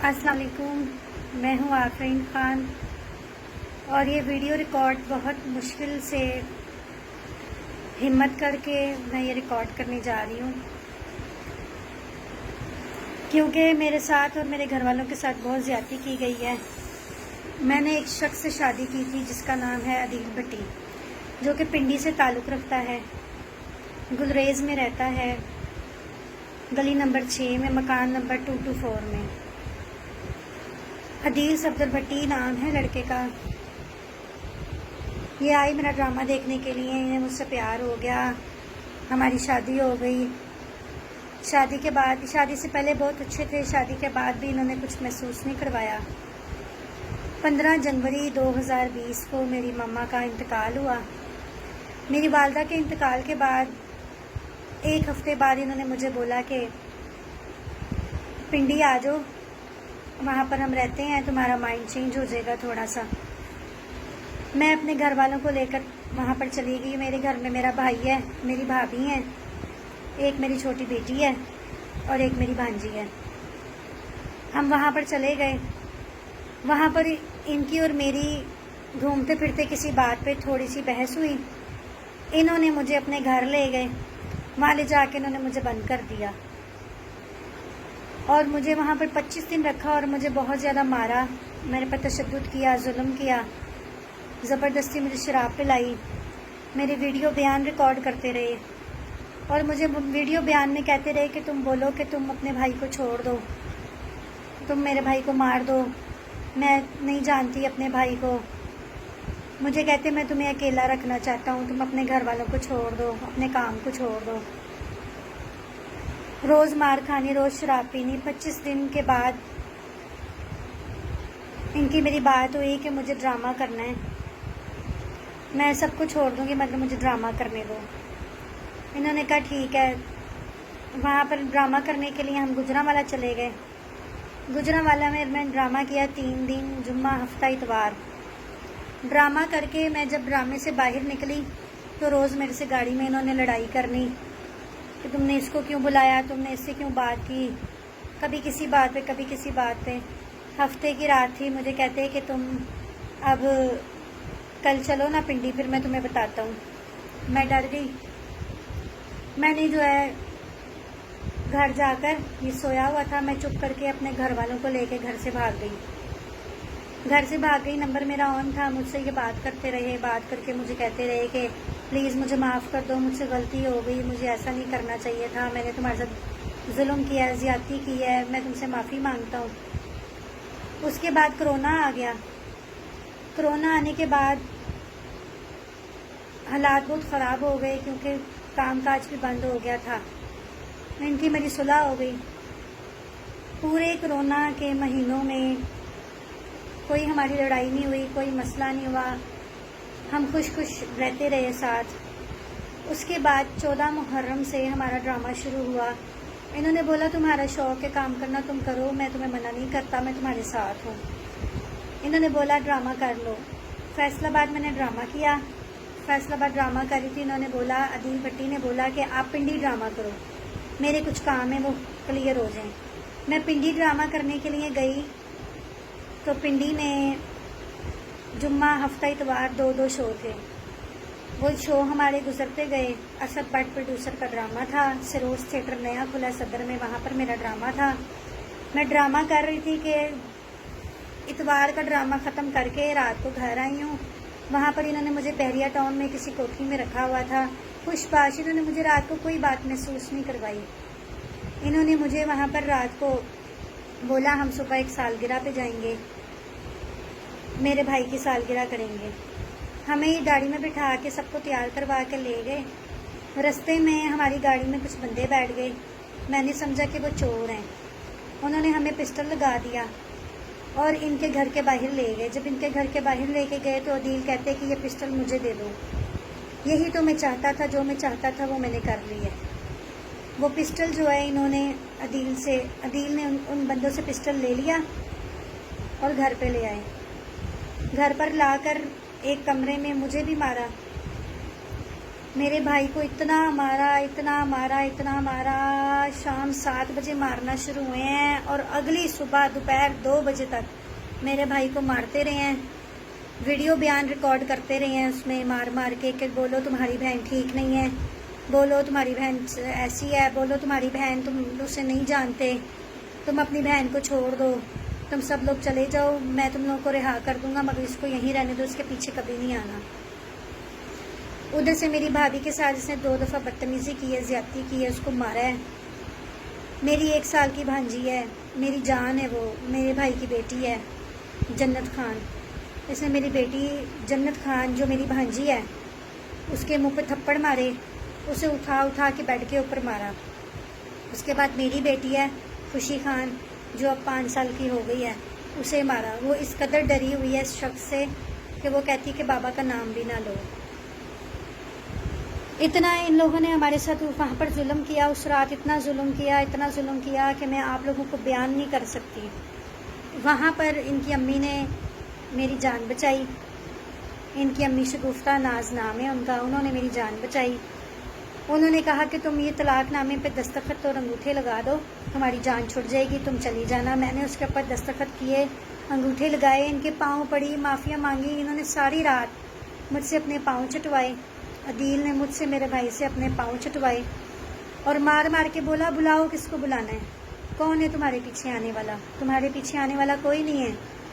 السلام علیکم، میں ہوں آفرین خان اور یہ ویڈیو ریکارڈ بہت مشکل سے ہمت کر کے میں یہ ریکارڈ کرنے جا رہی ہوں، کیونکہ میرے ساتھ اور میرے گھر والوں کے ساتھ بہت زیادتی کی گئی ہے۔ میں نے ایک شخص سے شادی کی تھی جس کا نام ہے عدیل بھٹی، جو کہ پنڈی سے تعلق رکھتا ہے، گلریز میں رہتا ہے، گلی نمبر 6 میں، مکان نمبر 224 میں۔ عدیل صفدر بھٹی نام ہے لڑکے کا۔ یہ آئی میرا ڈرامہ دیکھنے کے لیے، انہیں مجھ سے پیار ہو گیا، ہماری شادی ہو گئی۔ شادی سے پہلے بہت اچھے تھے، شادی کے بعد بھی انہوں نے کچھ محسوس نہیں کروایا۔ 15 جنوری 2020 کو میری مما کا انتقال ہوا۔ میری والدہ کے انتقال کے بعد ایک ہفتے بعد انہوں نے مجھے بولا کہ پنڈی آ جاؤ، وہاں پر ہم رہتے ہیں، تمہارا مائنڈ چینج ہو جائے گا تھوڑا سا۔ میں اپنے گھر والوں کو لے کر وہاں پر چلی گئی۔ میرے گھر میں میرا بھائی ہے، میری بھابھی ہیں، ایک میری چھوٹی بیٹی ہے اور ایک میری بھانجی ہے۔ ہم وہاں پر چلے گئے۔ وہاں پر ان کی اور میری گھومتے پھرتے کسی بات پہ تھوڑی سی بحث ہوئی۔ انہوں نے مجھے اپنے گھر لے گئے، وہاں لے جا کے انہوں نے مجھے بند کر دیا اور مجھے وہاں پر 25 دن رکھا اور مجھے بہت زیادہ مارا، میرے پر تشدد کیا، ظلم کیا، زبردستی مجھے شراب پلائی، میرے ویڈیو بیان ریکارڈ کرتے رہے اور مجھے ویڈیو بیان میں کہتے رہے کہ تم بولو کہ تم اپنے بھائی کو چھوڑ دو، تم میرے بھائی کو مار دو، میں نہیں جانتی اپنے بھائی کو۔ مجھے کہتے میں تمہیں اکیلا رکھنا چاہتا ہوں، تم اپنے گھر والوں کو چھوڑ دو، اپنے کام کو چھوڑ دو۔ روز مار کھانی، روز شراب پینی۔ 25 دن کے بعد ان کی میری بات ہوئی کہ مجھے ڈرامہ کرنا ہے، میں سب کو چھوڑ دوں گی مگر مجھے ڈرامہ کرنے دو۔ انہوں نے کہا ٹھیک ہے۔ وہاں پر ڈرامہ کرنے کے لیے ہم گجرانوالہ چلے گئے۔ گجرانوالہ میں میں نے ڈرامہ کیا 3 دن، جمعہ، ہفتہ، اتوار۔ ڈرامہ کر کے میں جب ڈرامے سے باہر نکلی تو روز میرے سے گاڑی میں انہوں نے لڑائی کرنی کہ تم نے اس کو کیوں بلایا، تم نے اس سے کیوں بات کی، کبھی کسی بات پہ کبھی کسی بات پہ۔ ہفتے کی رات تھی، مجھے کہتے کہ تم اب کل چلو نا پنڈی، پھر میں تمہیں بتاتا ہوں۔ میں ڈر گئی۔ میں نے جو ہے گھر جا کر، یہ سویا ہوا تھا، میں چپ کر کے اپنے گھر والوں کو لے کے گھر سے بھاگ گئی۔ نمبر میرا آن تھا، مجھ سے یہ بات کرتے رہے، بات کر کے مجھے کہتے رہے کہ پلیز مجھے معاف کر دو، مجھ سے غلطی ہو گئی، مجھے ایسا نہیں کرنا چاہیے تھا، میں نے تمہارے ساتھ ظلم کیا ہے، زیادتی کی ہے، میں تم سے معافی مانگتا ہوں۔ اس کے بعد کرونا آ گیا۔ کرونا آنے کے بعد حالات بہت خراب ہو گئے کیونکہ کام کاج بھی بند ہو گیا تھا۔ ان کی میری صلح ہو گئی۔ پورے کرونا کے مہینوں میں کوئی ہماری لڑائی نہیں ہوئی، کوئی مسئلہ نہیں ہوا، ہم خوش رہتے رہے ساتھ۔ اس کے بعد 14 محرم سے ہمارا ڈرامہ شروع ہوا۔ انہوں نے بولا تمہارا شوق ہے کام کرنا، تم کرو، میں تمہیں منع نہیں کرتا، میں تمہارے ساتھ ہوں۔ انہوں نے بولا ڈرامہ کر لو۔ فیصل آباد میں نے ڈرامہ کیا۔ فیصل آباد ڈرامہ کری تھی، انہوں نے بولا، عدیل بھٹی نے بولا کہ آپ پنڈی ڈرامہ کرو، میرے کچھ کام ہیں وہ کلیئر ہو جائیں۔ میں پنڈی ڈرامہ کرنے کے لیے گئی تو پنڈی میں جمعہ، ہفتہ، اتوار 2 شو تھے۔ وہ شو ہمارے گزرتے گئے۔ اسد بٹ پروڈیوسر کا ڈرامہ تھا، سروس تھیٹر نیا کھلا صدر میں، وہاں پر میرا ڈرامہ تھا۔ میں ڈرامہ کر رہی تھی کہ اتوار کا ڈرامہ ختم کر کے رات کو گھر آئی ہوں۔ وہاں پر انہوں نے مجھے بحریہ ٹاؤن میں کسی کوٹھی میں رکھا ہوا تھا، خوش باش، انہوں نے مجھے رات کو کوئی بات محسوس نہیں کروائی۔ انہوں نے مجھے وہاں پر رات کو بولا ہم صبح ایک سالگرہ پہ جائیں گے، میرے بھائی کی سالگرہ کریں گے۔ ہمیں یہ گاڑی میں بٹھا کے سب کو تیار کروا کے لے گئے۔ رستے میں ہماری گاڑی میں کچھ بندے بیٹھ گئے، میں نے سمجھا کہ وہ چور ہیں۔ انہوں نے ہمیں پسٹل لگا دیا اور ان کے گھر کے باہر لے گئے۔ جب ان کے گھر کے باہر لے کے گئے تو عدیل کہتے کہ یہ پسٹل مجھے دے دو، یہی تو میں چاہتا تھا، جو میں چاہتا تھا وہ میں نے کر لی ہے۔ وہ پسٹل جو ہے انہوں نے عدیل نے ان بندوں سے پسٹل لے لیا اور گھر پہ لے آئے۔ گھر پر لا کر ایک کمرے میں مجھے بھی مارا، میرے بھائی کو اتنا مارا، شام 7 بجے مارنا شروع ہوئے ہیں اور اگلی صبح دوپہر 2 بجے تک میرے بھائی کو مارتے رہے ہیں، ویڈیو بیان ریکارڈ کرتے رہے ہیں اس میں مار کے کہ بولو تمہاری بہن ٹھیک نہیں ہے، بولو تمہاری بہن ایسی ہے، بولو تمہاری بہن تم اسے نہیں جانتے، تم اپنی بہن کو چھوڑ دو، تم سب لوگ چلے جاؤ، میں تم لوگوں کو رہا کر دوں گا مگر اس کو یہیں رہنے دو، اس کے پیچھے کبھی نہیں آنا۔ ادھر سے میری بھابھی کے ساتھ اس نے 2 دفعہ بدتمیزی کی ہے، زیادتی کی ہے، اس کو مارا ہے۔ میری 1 سال کی بھانجی ہے، میری جان ہے، وہ میرے بھائی کی بیٹی ہے جنت خان، اس نے میری بیٹی جنت خان جو میری بھانجی ہے اس کے منہ پہ تھپڑ مارے، اسے اٹھا کے بیڈ کے اوپر مارا۔ اس کے بعد میری بیٹی ہے خوشی خان جو اب 5 سال کی ہو گئی ہے، اسے مارا۔ وہ اس قدر ڈری ہوئی ہے اس شخص سے کہ وہ کہتی کہ بابا کا نام بھی نہ لو۔ اتنا ان لوگوں نے ہمارے ساتھ وہاں پر ظلم کیا، اس رات اتنا ظلم کیا کہ میں آپ لوگوں کو بیان نہیں کر سکتی۔ وہاں پر ان کی امی نے میری جان بچائی، ان کی امی شگفتہ ناز نام ہے ان کا، انہوں نے میری جان بچائی۔ انہوں نے کہا کہ تم یہ طلاق نامے پہ دستخط اور انگوٹھے لگا دو، تمہاری جان چھٹ جائے گی، تم چلی جانا۔ میں نے اس کے اوپر دستخط کیے، انگوٹھے لگائے، ان کے پاؤں پڑی، معافیا مانگی، انہوں نے ساری رات مجھ سے اپنے پاؤں چٹوائے، عدیل نے مجھ سے میرے بھائی سے اپنے پاؤں چٹوائے اور مار کے بولا بلاؤ کس کو بلانا ہے، کون ہے تمہارے پیچھے آنے والا؟ تمہارے پیچھے آنے والا کوئی نہیں ہے،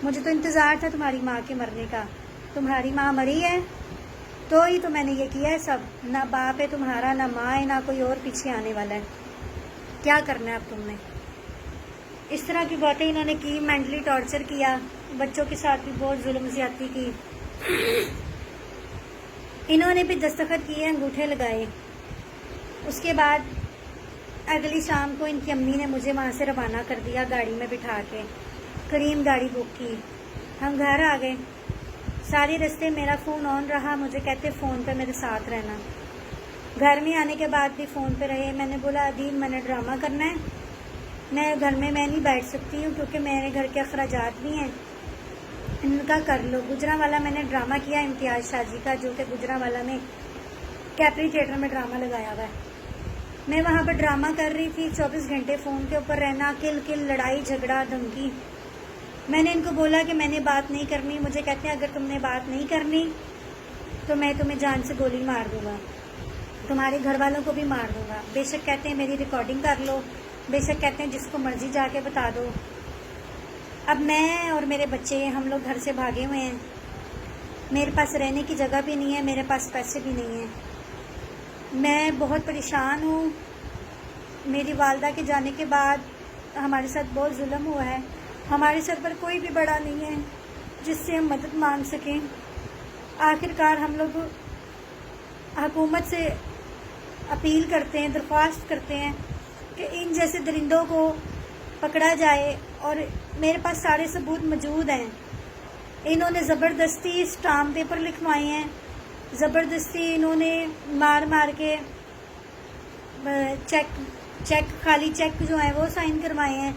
مجھے تو انتظار تھا تمہاری ماں کے مرنے کا، تمہاری ماں مری ہے تو ہی تو میں نے یہ کیا ہے سب، نہ باپ ہے تمہارا، نہ ماں ہے، نہ کوئی اور پیچھے آنے والا ہے، کیا کرنا ہے اب تم نے؟ اس طرح کی باتیں انہوں نے کی، مینٹلی ٹارچر کیا، بچوں کے ساتھ بھی بہت ظلم زیادتی کی۔ انہوں نے بھی دستخط کیے، انگوٹھے لگائے۔ اس کے بعد اگلی شام کو ان کی امی نے مجھے وہاں سے روانہ کر دیا گاڑی میں بٹھا کے، کریم گاڑی بک کی، ہم گھر آ گئے۔ سارے رستے میرا فون آن رہا، مجھے کہتے فون پہ میرے ساتھ رہنا۔ گھر میں آنے کے بعد بھی فون پہ رہے۔ میں نے بولا عدیل میں نے ڈرامہ کرنا ہے، میں گھر میں نہیں بیٹھ سکتی ہوں کیونکہ میرے گھر کے اخراجات بھی ہیں، ان کا کر لو۔ گجرانوالہ میں نے ڈرامہ کیا امتیاز شاہ جی کا، جو کہ گجرانوالہ میں کیپری تھیٹر میں ڈرامہ لگایا ہوا ہے۔ میں وہاں پر ڈرامہ کر رہی تھی، 24 گھنٹے فون کے اوپر رہنا، کل لڑائی جھگڑا دھمکی۔ میں نے ان کو بولا کہ میں نے بات نہیں کرنی، مجھے کہتے ہیں اگر تم نے بات نہیں کرنی تو میں تمہیں جان سے گولی مار دوں گا، تمہارے گھر والوں کو بھی مار دوں گا۔ بے شک کہتے ہیں میری ریکارڈنگ کر لو، بے شک کہتے ہیں جس کو مرضی جا کے بتا دو۔ اب میں اور میرے بچے ہم لوگ گھر سے بھاگے ہوئے ہیں، میرے پاس رہنے کی جگہ بھی نہیں ہے، میرے پاس پیسے بھی نہیں ہیں، میں بہت پریشان ہوں۔ میری والدہ کے جانے کے بعد ہمارے ساتھ بہت ظلم ہوا ہے، ہمارے سر پر کوئی بھی بڑا نہیں ہے جس سے ہم مدد مانگ سکیں۔ آخر کار ہم لوگ حکومت سے اپیل کرتے ہیں، درخواست کرتے ہیں کہ ان جیسے درندوں کو پکڑا جائے، اور میرے پاس سارے ثبوت موجود ہیں۔ انہوں نے زبردستی اسٹامپ پیپر لکھوائے ہیں، زبردستی انہوں نے مار کے چیک خالی چیک جو ہیں وہ سائن کروائے ہیں۔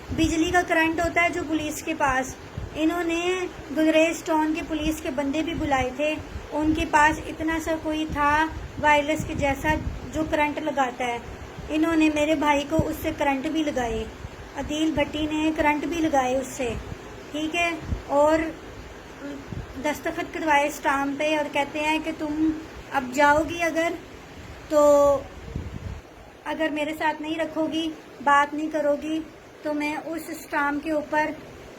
بجلی کا کرنٹ ہوتا ہے جو پولیس کے پاس، انہوں نے گریز ٹاؤن کے پولیس کے بندے بھی بلائے تھے، ان کے پاس اتنا سا کوئی تھا وائرلیس کے جیسا جو کرنٹ لگاتا ہے، انہوں نے میرے بھائی کو اس سے کرنٹ بھی لگائے، عدیل بھٹی نے کرنٹ بھی لگائے اس سے، ٹھیک ہے، اور دستخط کروائے اسٹامپ پہ، اور کہتے ہیں کہ تم اب جاؤ گی اگر میرے ساتھ نہیں رکھو گی، بات نہیں کرو گی تو میں اس اسٹامپ کے اوپر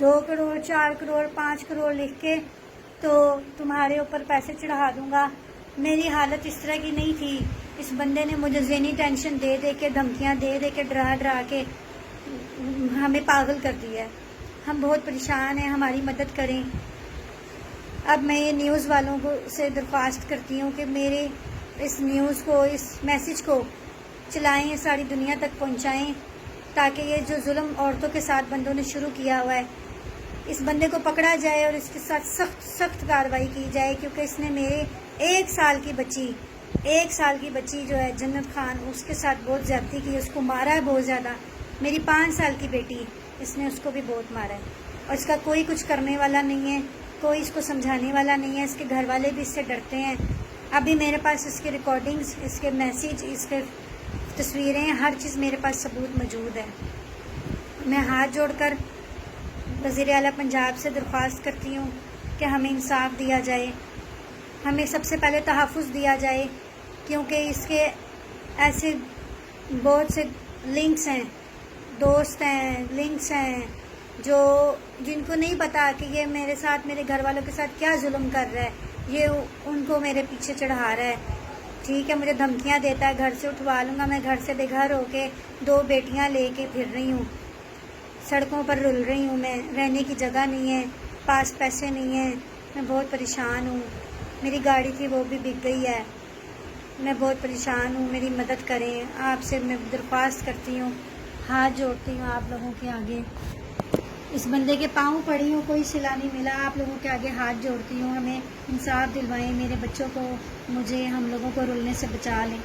2 کروڑ 4 کروڑ 5 کروڑ لکھ کے تو تمہارے اوپر پیسے چڑھا دوں گا۔ میری حالت اس طرح کی نہیں تھی، اس بندے نے مجھے ذہنی ٹینشن دے کے، دھمکیاں دے کے، ڈرا کے ہمیں پاگل کر دیا ہے۔ ہم بہت پریشان ہیں، ہماری مدد کریں۔ اب میں یہ نیوز والوں کو سے درخواست کرتی ہوں کہ میرے اس نیوز کو، اس میسج کو چلائیں، ساری دنیا تک پہنچائیں، تاکہ یہ جو ظلم عورتوں کے ساتھ بندوں نے شروع کیا ہوا ہے اس بندے کو پکڑا جائے اور اس کے ساتھ سخت کارروائی کی جائے، کیونکہ اس نے میرے 1 سال کی بچی جو ہے جنت خان، اس کے ساتھ بہت زیادتی کی، اس کو مارا ہے بہت زیادہ۔ میری 5 سال کی بیٹی، اس نے اس کو بھی بہت مارا ہے، اور اس کا کوئی کچھ کرنے والا نہیں ہے، کوئی اس کو سمجھانے والا نہیں ہے، اس کے گھر والے بھی اس سے ڈرتے ہیں۔ ابھی میرے پاس اس کے ریکارڈنگز، اس کے میسیج، اس کے تصویریں، ہر چیز میرے پاس ثبوت موجود ہے۔ میں ہاتھ جوڑ کر وزیر اعلیٰ پنجاب سے درخواست کرتی ہوں کہ ہمیں انصاف دیا جائے، ہمیں سب سے پہلے تحفظ دیا جائے، کیونکہ اس کے ایسے بہت سے لنکس ہیں، دوست ہیں، لنکس ہیں جن کو نہیں پتا کہ یہ میرے ساتھ، میرے گھر والوں کے ساتھ کیا ظلم کر رہا ہے، یہ ان کو میرے پیچھے چڑھا رہا ہے۔ ٹھیک ہے، مجھے دھمکیاں دیتا ہے، گھر سے اٹھوا لوں گا، میں گھر سے بے گھر ہو کے 2 بیٹیاں لے کے پھر رہی ہوں، سڑکوں پر رل رہی ہوں، میں رہنے کی جگہ نہیں ہے، پاس پیسے نہیں ہیں، میں بہت پریشان ہوں، میری گاڑی تھی وہ بھی بک گئی ہے، میں بہت پریشان ہوں، میری مدد کریں، آپ سے میں درخواست کرتی ہوں، ہاتھ جوڑتی ہوں آپ لوگوں کے آگے، اس بندے کے پاؤں پڑی ہوں، کوئی صلہ نہیں ملا، آپ لوگوں کے آگے ہاتھ جوڑتی ہوں، ہمیں انصاف دلوائیں، میرے بچوں کو، مجھے، ہم لوگوں کو رلنے سے بچا لیں۔